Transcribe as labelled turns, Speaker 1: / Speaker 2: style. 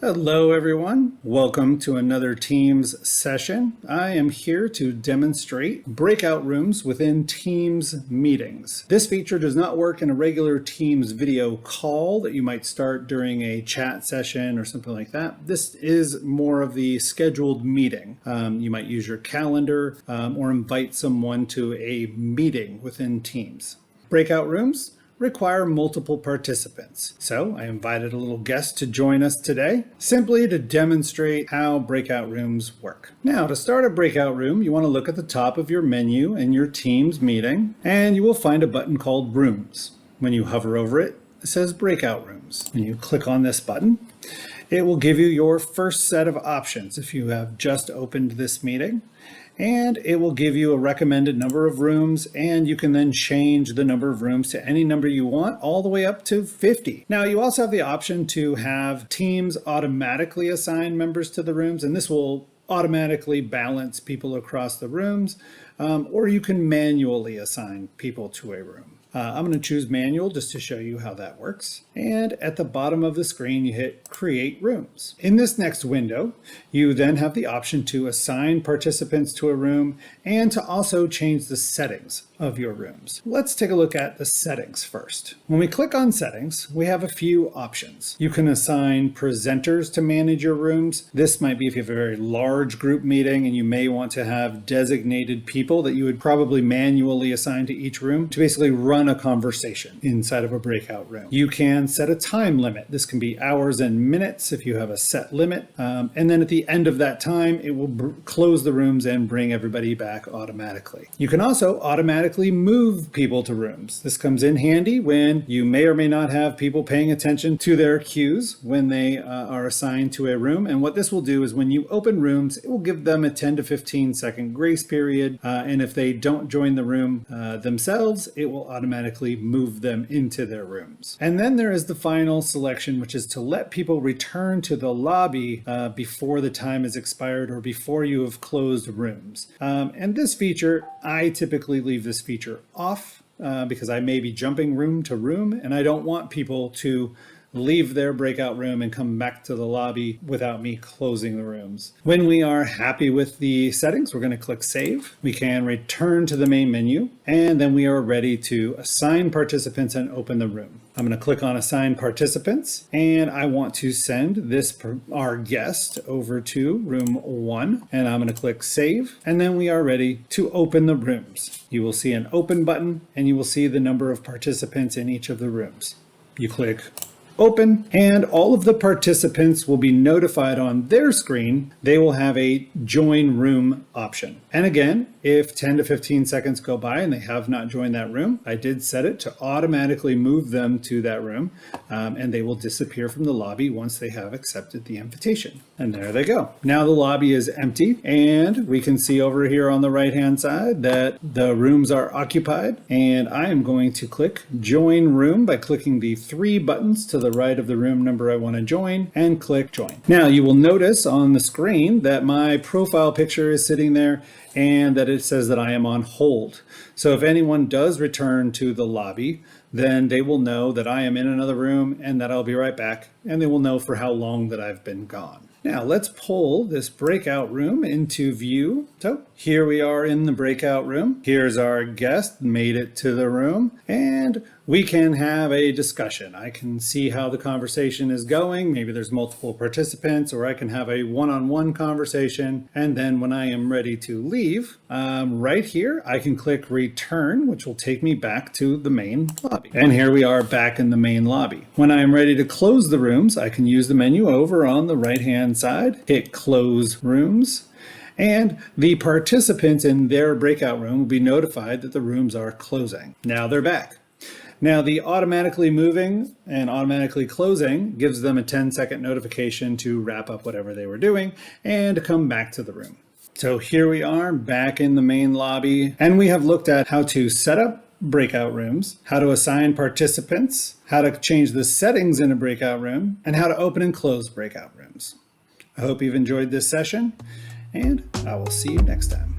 Speaker 1: Hello everyone, welcome to another Teams session. I am here to demonstrate breakout rooms within Teams meetings. This feature does not work in a regular Teams video call that you might start during a chat session or something like that. This is more of the scheduled meeting. You might use your calendar or invite someone to a meeting within Teams. Breakout rooms require multiple participants. So I invited a little guest to join us today, simply to demonstrate how breakout rooms work. Now, to start a breakout room, you want to look at the top of your menu in your Teams meeting, and you will find a button called Rooms. When you hover over it, it says Breakout Rooms. When you click on this button, it will give you your first set of options if you have just opened this meeting. And it will give you a recommended number of rooms, and you can then change the number of rooms to any number you want, all the way up to 50. Now, you also have the option to have Teams automatically assign members to the rooms, and this will automatically balance people across the rooms, or you can manually assign people to a room. I'm going to choose manual just to show you how that works. And at the bottom of the screen, you hit Create Rooms. In this next window, you then have the option to assign participants to a room and to also change the settings of your rooms. Let's take a look at the settings first. When we click on settings, we have a few options. You can assign presenters to manage your rooms. This might be if you have a very large group meeting and you may want to have designated people that you would probably manually assign to each room to basically run a conversation inside of a breakout room. You can set a time limit. This can be hours and minutes if you have a set limit. And then at the end of that time, it will close the rooms and bring everybody back automatically. You can also automatically move people to rooms. This comes in handy when you may or may not have people paying attention to their cues when they are assigned to a room. And what this will do is when you open rooms, it will give them a 10 to 15 second grace period. And if they don't join the room themselves, it will automatically move them into their rooms. And then there is the final selection, which is to let people return to the lobby before the time is expired or before you have closed rooms. And this feature, I typically leave this feature off because I may be jumping room to room and I don't want people to leave their breakout room and come back to the lobby without me closing the rooms. When we are happy with the settings, we're going to click Save. We can return to the main menu, and then we are ready to assign participants and open the room. I'm going to click on Assign Participants, and I want to send our guest over to room 1, and I'm going to click Save, and then we are ready to open the rooms. You will see an Open button, and you will see the number of participants in each of the rooms. You click Open, and all of the participants will be notified on their screen. They will have a Join Room option. And again, if 10 to 15 seconds go by and they have not joined that room, I did set it to automatically move them to that room, and they will disappear from the lobby once they have accepted the invitation. And there they go. Now the lobby is empty, and we can see over here on the right-hand side that the rooms are occupied, and I am going to click Join Room by clicking the 3 buttons to the right of the room number I want to join and click Join. Now you will notice on the screen that my profile picture is sitting there and that it says that I am on hold. So if anyone does return to the lobby, then they will know that I am in another room and that I'll be right back, and they will know for how long that I've been gone. Now let's pull this breakout room into view. So here we are in the breakout room. Here's our guest, made it to the room, and we can have a discussion. I can see how the conversation is going. Maybe there's multiple participants, or I can have a one-on-one conversation. And then when I am ready to leave, right here, I can click Return, which will take me back to the main lobby. And here we are back in the main lobby. When I am ready to close the rooms, I can use the menu over on the right-hand side, hit Close Rooms, and the participants in their breakout room will be notified that the rooms are closing. Now they're back. Now the automatically moving and automatically closing gives them a 10-second notification to wrap up whatever they were doing and to come back to the room. So here we are back in the main lobby, and we have looked at how to set up breakout rooms, how to assign participants, how to change the settings in a breakout room, and how to open and close breakout rooms. I hope you've enjoyed this session, and I will see you next time.